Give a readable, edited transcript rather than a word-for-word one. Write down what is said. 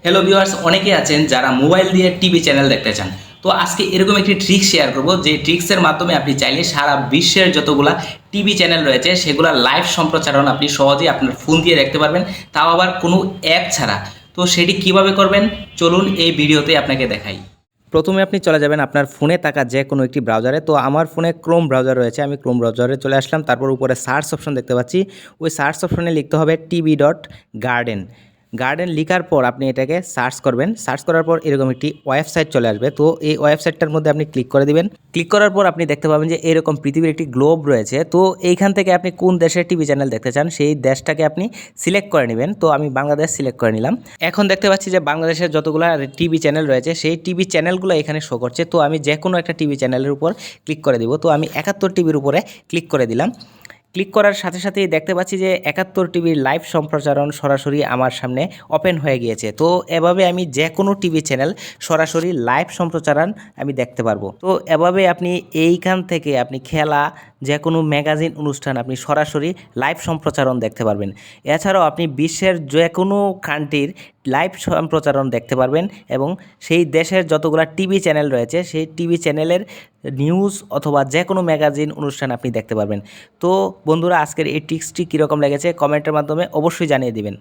Hello viewers, অনেকে আছেন যারা মোবাইল দিয়ে টিভি চ্যানেল দেখতে চান। তো আজকে এরকম একটি ট্রিক শেয়ার করব, যে ট্রিক্সের মাধ্যমে আপনি চাইলে সারা বিশ্বের যতগুলা টিভি চ্যানেল রয়েছে সেগুলা লাইভ সম্প্রচারণ আপনি সহজেই আপনার ফোন দিয়ে দেখতে পারবেন, তাও আবার কোনো অ্যাপ ছাড়া। তো সেটি কিভাবে করবেন চলুন এই ভিডিওতে আপনাকে দেখাই। প্রথমে আপনি চলে যাবেন আপনার ফোনে থাকা যে কোনো একটি ব্রাউজারে। তো আমার ফোনে ক্রোম ব্রাউজার রয়েছে, আমি ক্রোম ব্রাউজারে চলে আসলাম। তারপর উপরে সার্চ অপশন দেখতে পাচ্ছি, ওই সার্চ অপশনে লিখতে হবে tv.garden। গার্ডেন লিখার পর আপনি এটাকে সার্চ করবেন। সার্চ করার পর এরকম একটি ওয়েবসাইট চলে আসবে। তো এই ওয়েবসাইটটার মধ্যে আপনি ক্লিক করে দিবেন। ক্লিক করার পর আপনি দেখতে পাবেন যে এরকম পৃথিবীর একটি গ্লোব রয়েছে। তো এইখান থেকে আপনি কোন দেশের টিভি চ্যানেল দেখতে চান সেই দেশটাকে আপনি সিলেক্ট করে নেবেন। তো আমি বাংলাদেশ সিলেক্ট করে নিলাম। এখন দেখতে পাচ্ছি যে বাংলাদেশের যতগুলো টিভি চ্যানেল রয়েছে সেই টিভি চ্যানেলগুলো এখানে শো করছে। তো আমি যে কোনো একটা টিভি চ্যানেলের উপর ক্লিক করে দিব। তো আমি 71 টিভির উপরে ক্লিক করে দিলাম। ক্লিক করার সাথে সাথেই দেখতে পাচ্ছি যে 71 টিভির লাইভ সম্প্রচারণ সরাসরি আমার সামনে ওপেন হয়ে গিয়েছে। তো এভাবে আমি যে কোনো টিভি চ্যানেল সরাসরি লাইভ সম্প্রচারণ আমি দেখতে পারবো। তো এভাবে আপনি এইখান থেকে আপনি খেলা, যে কোনো ম্যাগাজিন অনুষ্ঠান আপনি সরাসরি লাইভ সম্প্রচারণ দেখতে পারবেন। এছাড়াও আপনি বিশ্বের যে কোনো কান্ট্রির লাইভ সম্প্রচারণ দেখতে পারবেন, এবং সেই দেশের যতগুলো টিভি চ্যানেল রয়েছে সেই টিভি চ্যানেলের নিউজ অথবা যে কোনো ম্যাগাজিন অনুষ্ঠান আপনি দেখতে পারবেন। তো বন্ধুরা, আজকের এই টিপসটি কীরকম লেগেছে কমেন্টের মাধ্যমে অবশ্যই জানিয়ে দিবেন।